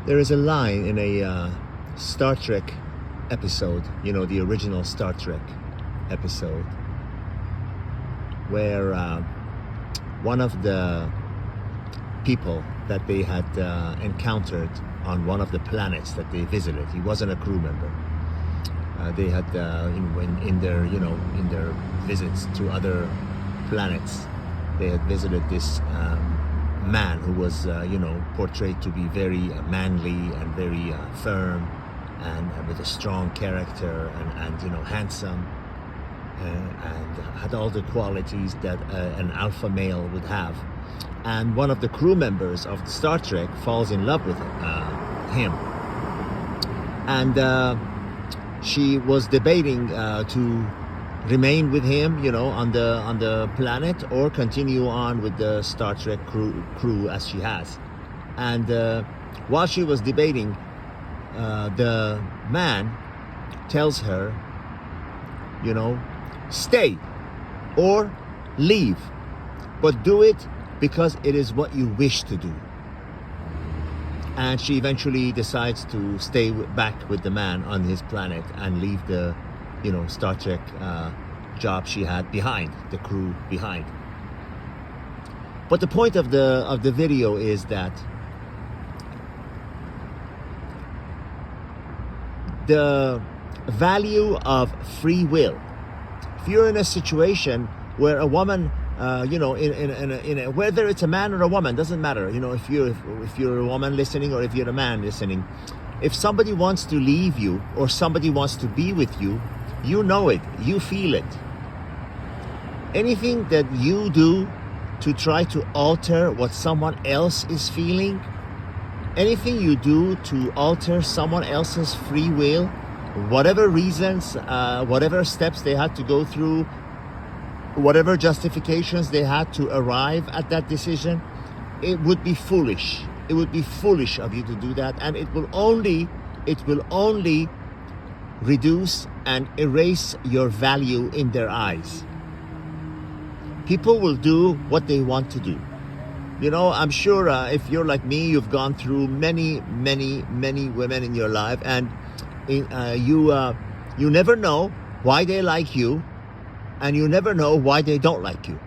There is a line in a Star Trek episode, you know, the original Star Trek episode, where one of the people that they had encountered on one of the planets that they visited, he wasn't a crew member. They had in their visits to other planets, they had visited this man who was portrayed to be very manly and very firm and with a strong character and handsome and had all the qualities that an alpha male would have. And one of the crew members of Star Trek falls in love with him, and she was debating to remain with him, on the planet, or continue on with the Star Trek crew as she has. And while she was debating, the man tells her, stay or leave, but do it because it is what you wish to do. And she eventually decides to stay back with the man on his planet and leave the Star Trek job she had behind, the crew behind. But the point of the video is that the value of free will. If you're in a situation where a woman, whether it's a man or a woman, doesn't matter. If you're a woman listening or if you're a man listening, if somebody wants to leave you or somebody wants to be with you, you know it, you feel it. Anything that you do to try to alter what someone else is feeling, anything you do to alter someone else's free will, whatever reasons, whatever steps they had to go through, whatever justifications they had to arrive at that decision, it would be foolish. It would be foolish of you to do that, and it will only reduce and erase your value in their eyes. People will do what they want to do. I'm sure if you're like me, you've gone through many women in your life, and you never know why they like you, and you never know why they don't like you.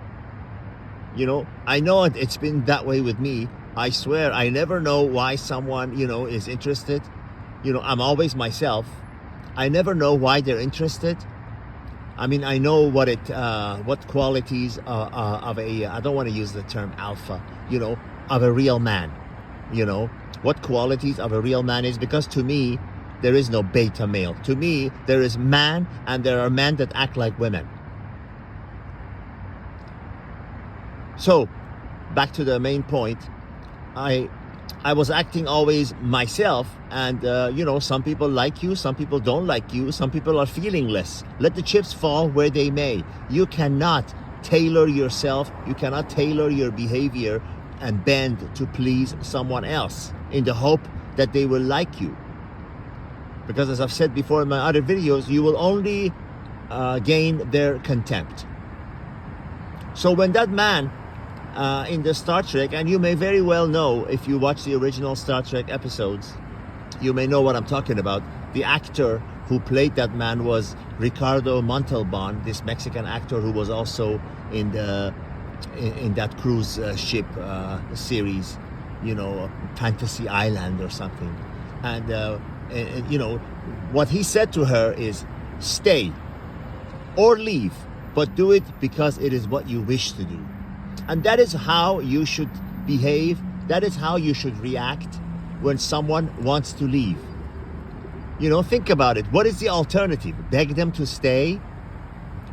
I know it's been that way with me. I swear, I never know why someone, is interested. I'm always myself. I never know why they're interested. I mean, I know what qualities of a, I don't want to use the term alpha, of a real man. What qualities of a real man is, because to me, there is no beta male. To me, there is man, and there are men that act like women. So, back to the main point, I was acting always myself, and some people like you, some people don't like you, some people are feelingless. Let the chips fall where they may. You cannot tailor yourself, you cannot tailor your behavior and bend to please someone else in the hope that they will like you. Because as I've said before in my other videos, you will only gain their contempt. So when that man in the Star Trek, and you may very well know if you watch the original Star Trek episodes, you may know what I'm talking about. The actor who played that man was Ricardo Montalban, this Mexican actor who was also in that cruise ship series, Fantasy Island or something. And what he said to her is, stay or leave, but do it because it is what you wish to do. And that is how you should behave. That is how you should react when someone wants to leave. Think about it. What is the alternative? Beg them to stay?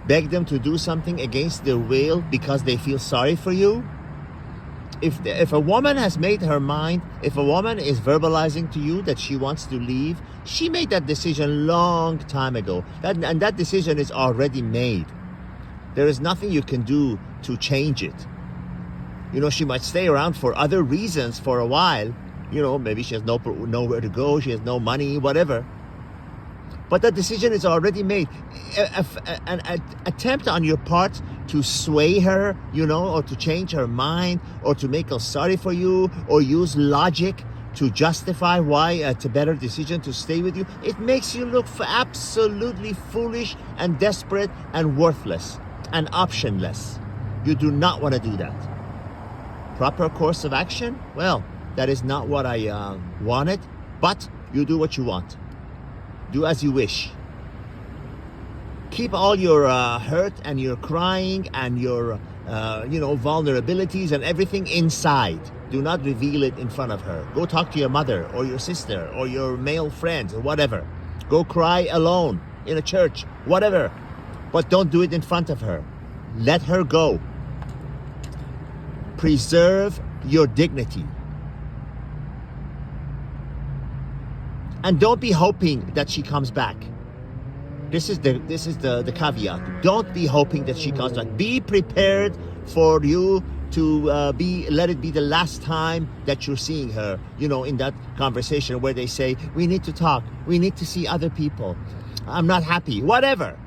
Beg them to do something against their will because they feel sorry for you? If a woman has made her mind, if a woman is verbalizing to you that she wants to leave, she made that decision long time ago. And that decision is already made. There is nothing you can do to change it. She might stay around for other reasons for a while. Maybe she has nowhere to go, she has no money, whatever. But that decision is already made. An attempt on your part to sway her, or to change her mind, or to make her sorry for you, or use logic to justify why it's a better decision to stay with you, it makes you look absolutely foolish and desperate and worthless and optionless. You do not want to do that. Proper course of action? Well, that is not what I wanted, but you do what you want. Do as you wish. Keep all your hurt and your crying and your vulnerabilities and everything inside. Do not reveal it in front of her. Go talk to your mother or your sister or your male friends or whatever. Go cry alone in a church, whatever. But don't do it in front of her. Let her go. Preserve your dignity. And don't be hoping that she comes back. This is the caveat. Don't be hoping that she comes back. Be prepared for you to let it be the last time that you're seeing her, in that conversation where they say, we need to talk, we need to see other people, I'm not happy, whatever.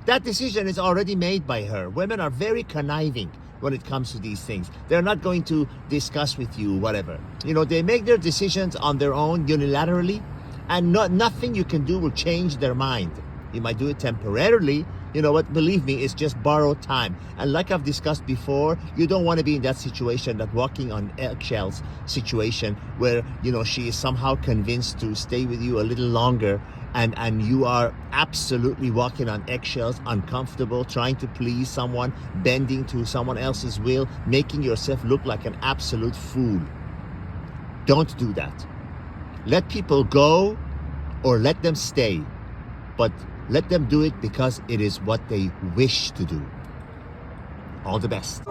That decision is already made by her. Women are very conniving when it comes to these things. They're not going to discuss with you, whatever. They make their decisions on their own unilaterally, and nothing you can do will change their mind. You might do it temporarily. You know what? Believe me, it's just borrowed time. And like I've discussed before, you don't want to be in that situation, that walking on eggshells situation where, she is somehow convinced to stay with you a little longer and you are absolutely walking on eggshells, uncomfortable, trying to please someone, bending to someone else's will, making yourself look like an absolute fool. Don't do that. Let people go or let them stay. But let them do it because it is what they wish to do. All the best.